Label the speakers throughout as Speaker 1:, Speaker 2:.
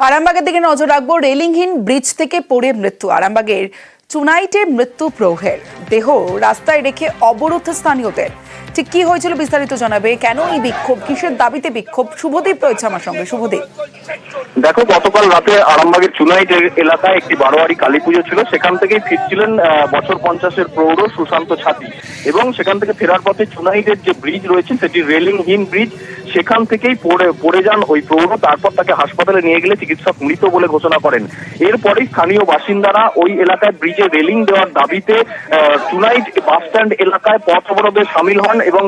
Speaker 1: আরামবাগের দিকে নজর রাখবো। রেলিংহীন ব্রিজ থেকে পড়ে মৃত্যু। আরামবাগের চুনাইটে মৃত্যু প্রৌঢ়ের, দেহ রাস্তায় রেখে অবরুদ্ধ স্থানীয়দের। ঠিক কি হয়েছিল বিস্তারিত জানাবে। কেন এই বিক্ষোভ, কিসের দাবিতে বিক্ষোভ? শুভদীপ রয়েছে আমার সঙ্গে। শুভদীপ,
Speaker 2: দেখো, গতকাল রাতে আরামবাগের চুনাইট এলাকায় একটি বারোয়ারি কালী পুজো ছিল। সেখান থেকেই ফিরছিলেন বছর 50-এর প্রৌঢ় সুশান্ত ছাতি, এবং সেখান থেকে ফেরার পথে চুনাইটের যে ব্রিজ রয়েছে সেটি রেলিংহীন ব্রিজ, সেখান থেকেই পড়ে যান ওই প্রৌঢ়। তারপর তাকে হাসপাতালে নিয়ে গেলে চিকিৎসক মৃত বলে ঘোষণা করেন। এরপরেই স্থানীয় বাসিন্দারা ওই এলাকায় ব্রিজে রেলিং দেওয়ার দাবিতে চুনাইট বাস স্ট্যান্ড এলাকায় পথ অবরোধে সামিল হন এবং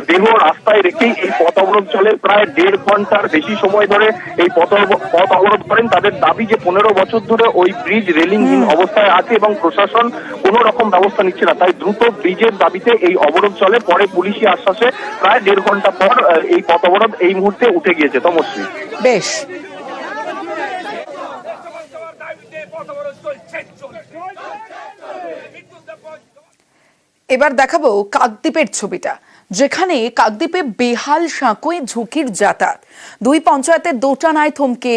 Speaker 2: দেহ রাস্তায় রেখেই এই পথ অবরোধ চলে। প্রায় 1.5 ঘন্টার বেশি সময় ধরে এই পথ অবরোধ করেন। তাদের দাবি যে 15 বছর ধরে ওই ব্রিজ রেলিংহীন অবস্থায় আছে এবং প্রশাসন কোনো রকম ব্যবস্থা নিচ্ছে না, তাই দ্রুত ব্রিজের দাবিতে এই অবরোধ চলে। পরে পুলিশি আশ্বাসে প্রায় 1.5 ঘন্টা পর এই পথ অবরোধ এই মুহূর্তে উঠে গিয়েছে। তমশ্রী,
Speaker 1: বেশ। এবার দেখাবো কাকদ্বীপের ছবিটা, যেখানে কাকদ্বীপে বেহাল সাঁকোয় ঝুঁকির যাতায়াত। 2 পঞ্চায়েতের দোটানায় থমকে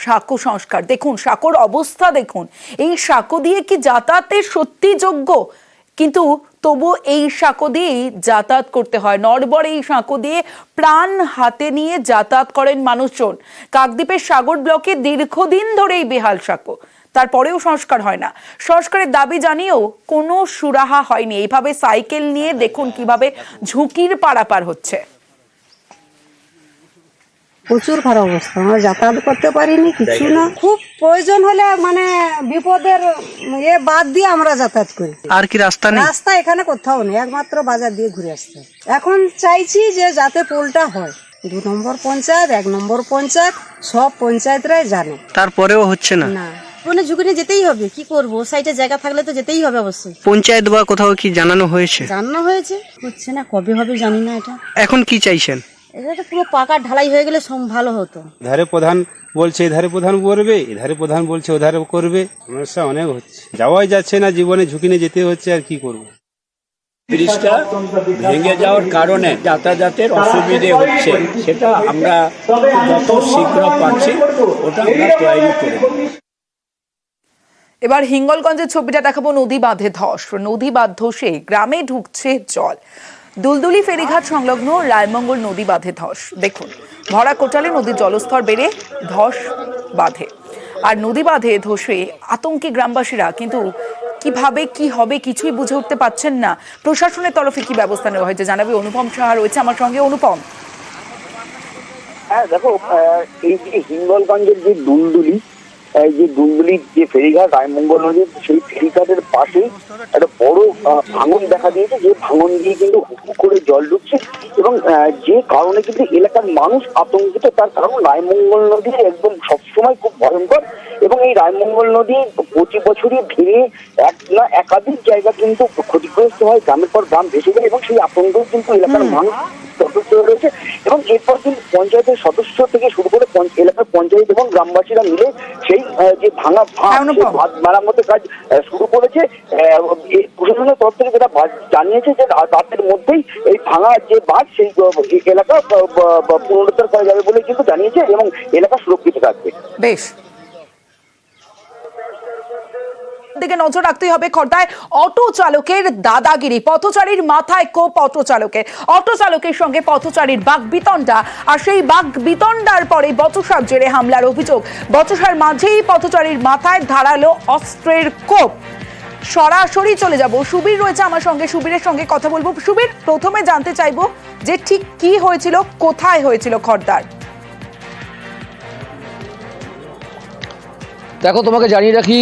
Speaker 1: সাঁকো সংস্কার। দেখুন সাঁকোর অবস্থা, দেখুন এই সাঁকো দিয়ে কি যাতায়াতের সত্যি যোগ্য? কিন্তু তবু এই সাঁকো দিয়েই যাতায়াত করতে হয়। নড়বড়ে এই সাঁকো দিয়ে প্রাণ হাতে নিয়ে যাতায়াত করেন মানুষজন। কাকদ্বীপের সাগর ব্লকে দীর্ঘদিন ধরে এই বেহাল সাঁকো, তারপরেও সংস্কার হয় না। সংস্কারের দাবি জানিয়েও কোনো সুরাহা হয়নি। এইভাবে সাইকেল নিয়ে দেখুন কিভাবে ঝুঁকির পারাপার হচ্ছে।
Speaker 3: প্রচুর খারাপ অবস্থা, আমরা যাতায়াত করতে পারিনি, কিছু না। খুব প্রয়োজন হলে মানে বিপদের বাদ দিয়ে আমরা যাতায়াত করি।
Speaker 4: আর কি রাস্তা নেই?
Speaker 3: রাস্তা এখানে কোথাও নেই, একমাত্র বাজার দিয়ে ঘুরে আসতে। এখন চাইছি যে যাতে পোলটা হয়। 2 নম্বর পঞ্চায়েত, 1 নম্বর পঞ্চায়েত, সব পঞ্চায়েতরাই জানে,
Speaker 4: তারপরেও হচ্ছে না।
Speaker 3: না
Speaker 5: মানে ঝুঁকি নিয়ে যেতেই হবে, কি করবো? সাইডে জায়গা থাকলে তো যেতেই হবে অবশ্যই।
Speaker 4: পঞ্চায়েত বা কোথাও কি জানানো হয়েছে?
Speaker 5: জানানো হয়েছে, হচ্ছে না। কবে হবে জানি না। এটা
Speaker 4: এখন কি চাইছেন?
Speaker 5: এটা তো পুরো পাকা ঢালাই হয়ে গেলে ভালো হতো।
Speaker 6: ধারে প্রধান বলছে এধারে প্রধান করবে, এধারে প্রধান বলছে ওধারে করবে। সমস্যা অনেক হচ্ছে, যাওয়াই যাচ্ছে না, জীবনে ঝুঁকি নিয়ে যেতে হচ্ছে। আর কি করবো?
Speaker 7: ব্রিজটা ভেঙে যাওয়ার কারণে যাতায়াতের অসুবিধে হচ্ছে, সেটা আমরা যত শীঘ্র পাচ্ছি ওটা আমরা তৈরি করে।
Speaker 1: এবার হিঙ্গলগঞ্জের ছবিটা দেখাবো। নদী বাঁধে ধস। নদী বাঁধ ধসে গ্রামে ঢুকছে জল। দুলদুলি ফেরিঘাট সংলগ্ন রায়মঙ্গল নদী বাঁধে ধস। দেখুন ভরা কোটালে নদীর জলস্তর বেড়ে ধস বাঁধে, আর নদী বাঁধে ধসে আতঙ্কে গ্রামবাসীরা। কিন্তু কিভাবে কি হবে কিছুই বুঝে উঠতে পারছেন না। প্রশাসনের তরফে কি ব্যবস্থা নেওয়া হয়েছে জানাবে অনুপম সাহা রয়েছে আমার সঙ্গে। অনুপম,
Speaker 2: হ্যাঁ দেখো, এই যে হিঙ্গলগঞ্জের যে দুলদুলির যে ফেরিঘাট রায়মঙ্গল নদীর, সেই ফেরিঘাটের পাশেই একটা বড় ভাঙন দেখা দিয়েছে। যে ভাঙন দিয়ে কিন্তু হুড় করে জল ঢুকছে এবং যে কারণে কিন্তু এলাকার মানুষ আতঙ্কিত। তার কারণ রায়মঙ্গল নদী একদম সবসময় খুব ভয়ঙ্কর, এবং এই রায়মঙ্গল নদী প্রতি বছরই ভেঙে এক না একাধিক জায়গা কিন্তু ক্ষতিগ্রস্ত হয়, গ্রামের পর গ্রাম ভেসে যায়, এবং সেই আতঙ্কেও কিন্তু এলাকার মানুষ তটস্থ রয়েছে। এবং এরপর কিন্তু পঞ্চায়েতের সদস্য থেকে শুরু করে এলাকার পঞ্চায়েত এবং গ্রামবাসীরা মিলে সেই যে ভাঙা বাঁধ মেরামতের কাজ শুরু করেছে। প্রশাসনের তরফ থেকে যেটা জানিয়েছে যে রাতের মধ্যেই এই ভাঙা যে বাঁধ সেই এলাকা পুনরুদ্ধার করা যাবে বলে কিন্তু জানিয়েছে, এবং এলাকা সুরক্ষিত থাকবে।
Speaker 1: বেশ। দিকে নজর রাখতেই হবে। খর্দায় অটো চালকের দাদাগিরি, পথচারীর মাথায় কোপ অটো চালকের সঙ্গে পথচারীর বাকবিতণ্ডা। আর সেই বাকবিতণ্ডার পরে বচসার জেরে হামলার অভিযোগ। বচসার মাঝেই পথচারীর মাথায় ধারালো অস্ত্রের কোপ। সরাসরি চলে যাব, সুবীর রয়েছে আমার সঙ্গে। সুবীরের সঙ্গে কথা বলবো। সুবীর, প্রথমে জানতে চাইবো যে ঠিক কি হয়েছিল, কোথায় হয়েছিল খর্দার?
Speaker 8: দেখো, তোমাকে জানিয়ে রাখি,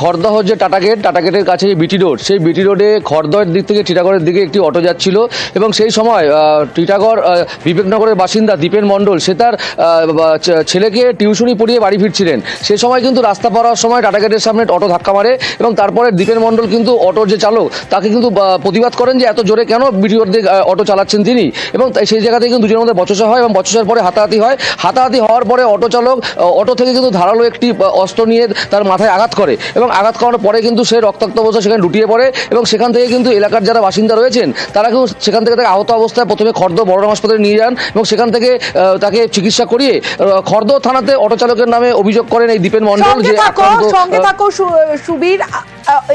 Speaker 8: খড়দহ যে টাটা গেটের কাছে যে বিটি রোড, সেই বিটি রোডে খড়দহের দিক থেকে টিটাগড়ের দিকে একটি অটো যাচ্ছিল, এবং সেই সময় টিটাগড় বিবেকনগরের বাসিন্দা দীপেন মণ্ডল, সে তার ছেলেকে টিউশনি পড়িয়ে বাড়ি ফিরছিলেন। সেই সময় কিন্তু রাস্তা পার হওয়ার সময় টাটা গেটের সামনে অটো ধাক্কা মারে, এবং তারপরে দীপেন মণ্ডল কিন্তু অটোর যে চালক তাকে কিন্তু প্রতিবাদ করেন যে এত জোরে কেন বিটি রোড দিয়ে অটো চালাচ্ছেন তিনি, এবং সেই জায়গা থেকে কিন্তু দুজনের মধ্যে বচসা হয়, এবং বচসার পরে হাতাহাতি হয়। হাতাহাতি হওয়ার পরে অটো চালক অটো থেকে কিন্তু ধারালো একটি অস্ত্র নিয়ে তার মাথায় আঘাত করে এবং আঘাত করার পরে কিন্তু সে রক্তাক্ত অবস্থায় সেখানে লুটিয়ে পড়ে এবং সেখান থেকে কিন্তু এলাকার যারা বাসিন্দা রয়েছেন তারা কিন্তু সেখান থেকে তাকে আহত অবস্থায় প্রথমে খড়দহ বড়রাম হাসপাতালে নিয়ে যান এবং সেখান থেকে তাকে চিকিৎসা করিয়ে খড়দহ থানাতে অটো চালকের নামে অভিযোগ করেন এই দীপেন মণ্ডল যে
Speaker 1: সঙ্গে থাকো সুবীর,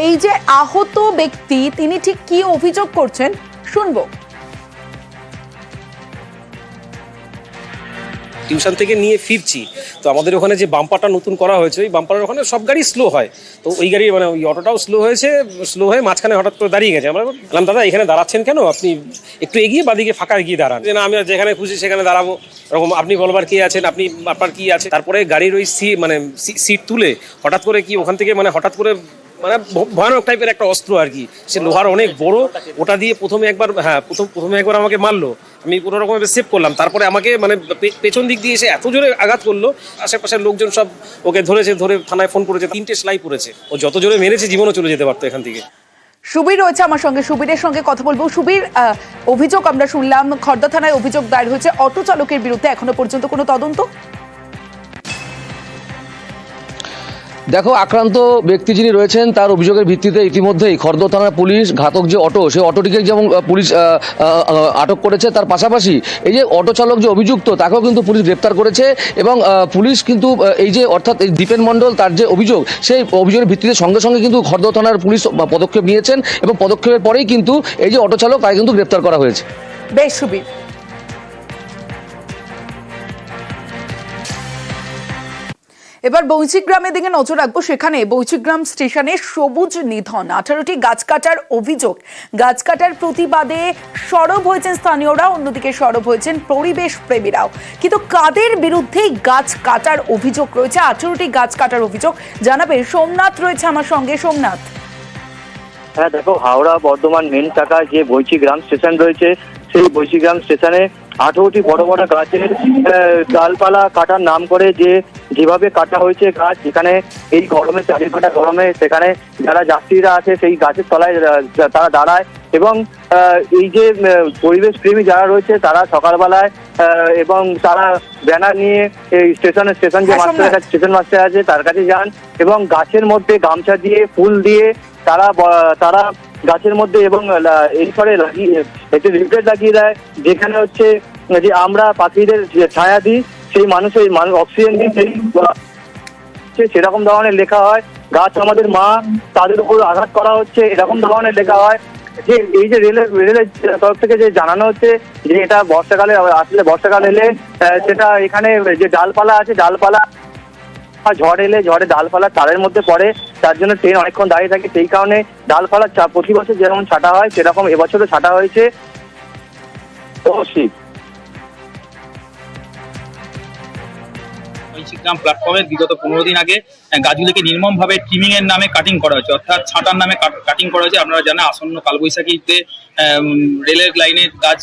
Speaker 1: এই যে আহত ব্যক্তি তিনি ঠিক কি অভিযোগ করছেন শুনবো।
Speaker 9: টিউশন থেকে নিয়ে ফিরছি, তো আমাদের ওখানে যে বাম্পারটা নতুন করা হয়েছে ওই বাম্পারের ওখানে সব গাড়ি স্লো হয়, তো ওই গাড়ি মানে ওই অটোটাও স্লো হয়েছে, স্লো হয়ে মাঝখানে হঠাৎ করে দাঁড়িয়ে গেছে। আমরা বললাম দাদা এখানে দাঁড়াচ্ছেন কেন, আপনি একটু এগিয়ে বাদিকে ফাঁকা গিয়ে দাঁড়ান। না আমি যেখানে খুশি সেখানে দাঁড়াবো, এরকম আপনি বলবার কে আছেন, আপনি আপনার কি আছে। তারপরে গাড়ির ওই সিট তুলে হঠাৎ করে কি ওখান থেকে মানে হঠাৎ করে মানে ভয়ানক টাইপের একটা অস্ত্র আর কি, সে লোহার অনেক বড়, ওটা দিয়ে প্রথমে একবার আমাকে মারলো, আমি কোনো রকম সেভ করলাম, তারপরে আমাকে মানে পেছন দিক দিয়ে এসে এত জোরে আঘাত করলো, আশেপাশের লোকজন সব ওকে ধরে থানায় ফোন করেছে, 3টে সেলাই পড়েছে, ও যত জোরে মেরেছে জীবনও চলে যেতে পারতো এখান থেকে।
Speaker 1: সুবীর রয়েছে আমার সঙ্গে, সুবীরের সঙ্গে কথা বলবো। সুবীর, অভিযোগ আমরা শুনলাম খড়দহ থানায় অভিযোগ দায়ের হয়েছে অটো চালকের বিরুদ্ধে, এখনো পর্যন্ত কোনো তদন্ত?
Speaker 8: দেখো, আক্রান্ত ব্যক্তি যিনি রয়েছেন তার অভিযোগের ভিত্তিতে ইতিমধ্যেই খড়দহ থানার পুলিশ ঘাতক যে অটো, সেই অটোটিকে যেমন পুলিশ আটক করেছে, তার পাশাপাশি এই যে অটো চালক যে অভিযুক্ত তাকেও কিন্তু পুলিশ গ্রেপ্তার করেছে এবং পুলিশ কিন্তু এই যে অর্থাৎ এই দীপেন মণ্ডল তার যে অভিযোগ, সেই অভিযোগের ভিত্তিতে সঙ্গে সঙ্গে কিন্তু খড়দহ থানার পুলিশ পদক্ষেপ নিয়েছেন এবং পদক্ষেপের পরেই কিন্তু এই যে অটো চালক তাকে কিন্তু গ্রেপ্তার করা হয়েছে।
Speaker 1: বেশ সুবীর। এবার বৈচিগ্রামের দিকে নজর রাখবো। সেখানে বৈচিগ্রাম স্টেশনে সবুজ নিধন, 18টি গাছ কাটার অভিযোগ। গাছ কাটার প্রতিবাদে সরব হয়েছেন স্থানীয়রা, অন্যদিকে সরব হয়েছেন পরিবেশ প্রেমীরাও। কিন্তু কাদের বিরুদ্ধে গাছ কাটার অভিযোগ রয়েছে? 18টি গাছ কাটার অভিযোগ জানাবে সোমনাথ রয়েছে আমার সঙ্গে। সোমনাথ,
Speaker 2: হ্যাঁ দেখো, হাওড়া বর্ধমান মেন শাখায় যে বৈচিগ্রাম স্টেশন রয়েছে, সেই বৈচিগ্রাম স্টেশনে 18টি বড় বড় গাছের ডালপালা কাটার নাম করে যেভাবে কাটা হয়েছে গাছ, যেখানে এই গরমে, চারিপাটা গরমে, সেখানে যারা যাত্রীরা আছে সেই গাছের তলায় তারা দাঁড়ায় এবং এই যে পরিবেশ প্রেমী যারা রয়েছে তারা সকালবেলায় এবং তারা ব্যানার নিয়ে এই স্টেশন যে মাস্টার স্টেশন মাস্টার আছে তার কাছে যান এবং গাছের মধ্যে গামছা দিয়ে ফুল দিয়ে তারা গাছের মধ্যে এবং এই করে লাগিয়ে একটি লিফলেট লাগিয়ে দেয়, যেখানে হচ্ছে যে আমরা পাখিদের ছায়া দিই, সেই মানুষের অক্সিজেন দিই, সেরকম ধরনের লেখা হয়। গাছ আমাদের মা, তাদের উপর আঘাত করা হচ্ছে, এরকম ধরনের লেখা হয়। যে এই যে রেলের তরফ থেকে যে জানানো হচ্ছে যে এটা বর্ষাকালে আসলে, বর্ষাকাল এলে সেটা এখানে যে ডালপালা আছে, ডালপালা ঝড় এলে ঝড়ে ডালপালা তারের মধ্যে পড়ে, তার জন্য ট্রেন অনেকক্ষণ দাঁড়িয়ে থাকে, সেই কারণে ডালপালা প্রতি বছর যেমন ছাটা হয় সেরকম এবছরও ছাটা হয়েছে।
Speaker 10: বৈচিগ্রাম প্ল্যাটফর্মের বিগত 15 দিন আগে গাছগুলিকে নির্মমভাবে ট্রিমিং এর নামে কাটিং করা হয়েছে, অর্থাৎ ছাঁটার নামে কাটিং করা হয়েছে। আপনারা জানেন আসন্ন কালবৈশাখীতে রেলের লাইনের গাছ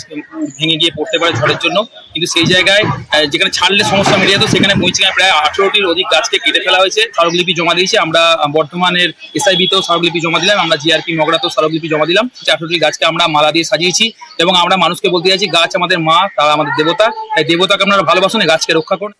Speaker 10: ভেঙে গিয়ে পড়তে পারে ঝড়ের জন্য, কিন্তু সেই জায়গায় যেখানে ছাড়লে সমস্যা মিটে যেত, সেখানে বৈচিগ্রামে প্রায় 18টির অধিক গাছকে কেটে ফেলা হয়েছে। স্মারকলিপি জমা দিয়েছি আমরা, বর্ধমানের এসআইবিতেও স্মারকলিপি জমা দিলাম, আমরা জিআরপি মগরাতেও স্মারকলিপি জমা দিলাম। 18টি গাছকে আমরা মালা দিয়ে সাজিয়েছি এবং আমরা মানুষকে বলতে চাইছি গাছ আমাদের মা, তারা আমাদের দেবতা, তাই দেবতাকে আপনারা ভালোবাসুন, গাছকে রক্ষা করুন।